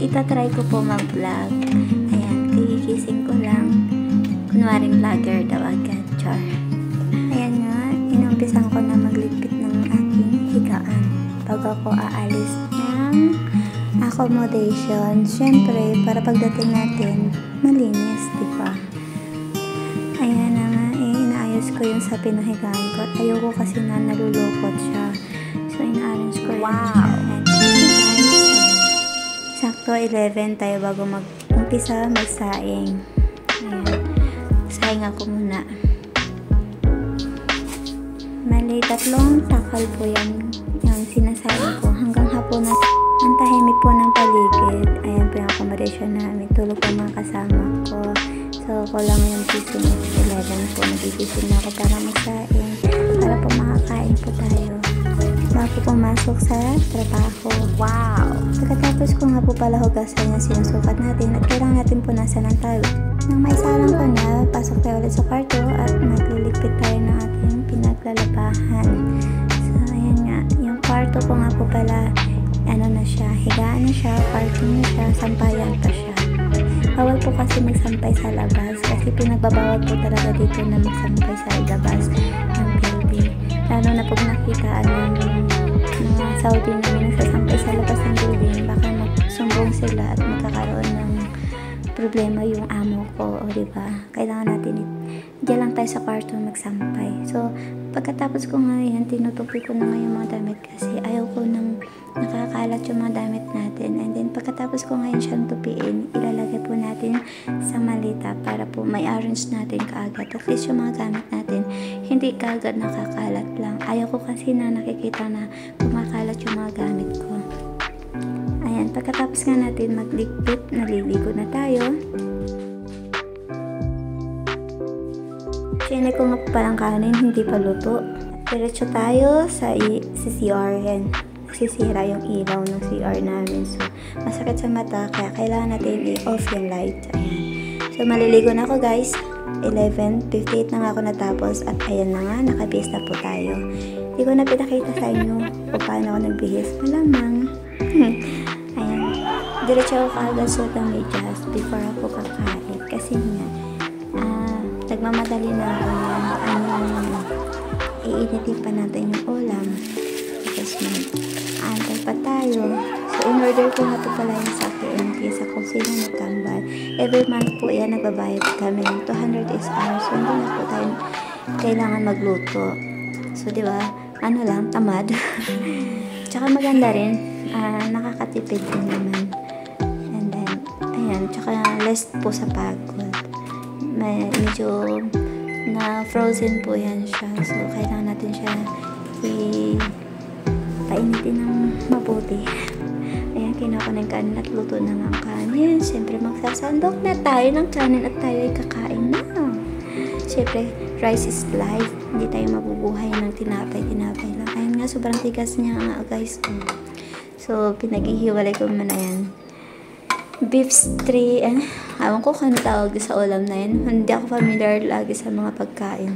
itatry ko po mag-vlog. Ayan, kikigising ko lang. Kunwaring vlogger daw agad. Char. Ayan nga, inumpisan ko na magligpit ng aking higaan bago ako aalis ng accommodation. Siyempre, para pagdating natin, malinis, diba? Ayan na nga, inaayos ko yung sa pinahigaan ko. Ayoko kasi na nalulukot siya. So, ina-arrange ko yun. Sakto 11 tayo bago mag-umpisa magsaing. Ayan. Saing ako muna. Mali, 3 takal po yan yung sinasaing ko. Hanggang hapon na ang tahimik po ng paligid. Ayan po yung accommodation namin. Tulog po mga kasama ko. So, ko lang yung gising. 11 po. Nagigising na ako para magsaing. Para po makakain po tayo. Bago pumasok sa trabaho. Wow! Pagkatapos ko nga po pala hugasan yung sinusukat natin at kailangan natin punasan ng towel. Nang maisalang ko na, pasok tayo ulit sa kwarto at magliligpit tayo ng ating pinaglalabahan. So, ayan nga. Yung kwarto ko nga po pala, ano na siya, higaan na siya, parking na siya, sampayan pa siya. Bawal po kasi magsampay sa labas kasi pinagbabawal po talaga dito na magsampay sa labas ng building. Lalo na pag nakitaan ng mga Saudi na may nagsasampay sa labas ng building, baka magsumbong sila at magkakaroon ng problema yung amo ko, o diba? Kailangan natin diyan lang tayo sa kwarto magsampay. So, pagkatapos ko nga yan, tinutupi ko na nga yung mga damit kasi ayaw ko nang nakakalat yung mga damit natin. And then, pagkatapos ko ngayon siyang tupiin, ilalagay po natin sa malita para po may arrange natin kaagad. At least yung mga gamit natin, hindi kaagad nakakalat lang. Ayaw ko kasi na nakikita na kumakalat yung mga gamit ko. Ayan, pagkatapos nga natin magligpit, naliligo na tayo. Sine ko nga po palang kanin, hindi pa luto. Diretso tayo sa CR yan. Sisira yung ilaw ng CR namin. So, masakit sa mata, kaya kailangan natin i-off yung light. Ayan. So, maliligo na ako guys. 11:58 na nga ako natapos at ayan na nga, nakabihis na po tayo. Hindi ko na pinakita sa inyo kung paano ako nagbihis. Malamang. Ayan. Diretso ako kaagad suot ng medyas before ako kakain. Kasi nga, nagmamadali na ako yan. Iinitin pa natin yung ulam. Tapos mag-aantay pa tayo. So, in-order ko nga po pala yung sa KMT sa kung sino nagkambal. Every month po yan, nagbabayad kami ng 200 SR. So, hindi na po tayo kailangan magluto. So, di ba? Ano lang, tamad. Tsaka maganda rin. Nakakatipid din naman. And then, ayan. Tsaka less po sa pagod. Medyo na frozen po yan siya. So, kailangan natin siya painitin ng mabuti. Ayan, kinuha ko ng kanin at luto na ng kanin. Siyempre, magsasandok na tayo ng kanin at tayo ay kakain na. Siyempre, rice is life. Hindi tayo mabubuhay ng tinapay-tinapay lang. Ayan nga, sobrang tigas niya nga guys. So, pinag-ihiwalay ko muna yan. Beef stray, awan ko kung tawag sa ulam na yun. Hindi ako familiar lagi sa mga pagkain.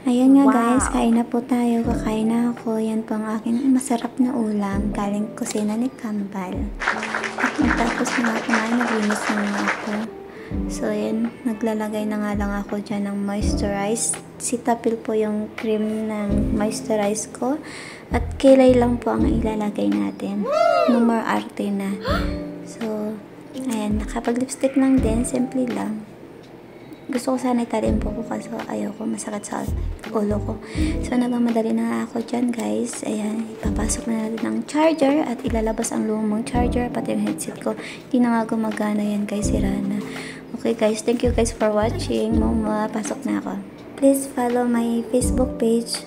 Ayan nga guys, kain na po tayo. Kakain na ako. Yan po ang aking masarap na ulam. Galing kusina ni Kambal. At matapos na ako na, naglinis na nga ako. So yan, naglalagay na nga lang ako dyan ng moisturize. Cetaphil po yung cream ng moisturize ko. At kilay lang po ang ilalagay natin. No more arte na. So, ayan, nakapag-lipstick lang din. Simple lang. Gusto ko sana itarin po ko kasi ayoko, masakit sa ulo ko. So, nagmamadali na ako dyan, guys. Ayan, ipapasok na natin ng charger at ilalabas ang lumang charger, pati yung headset ko. Hindi na nga gumagana yan, guys. Sira na. Okay, guys. Thank you, guys, for watching. Mama, pasok na ako. Please follow my Facebook page.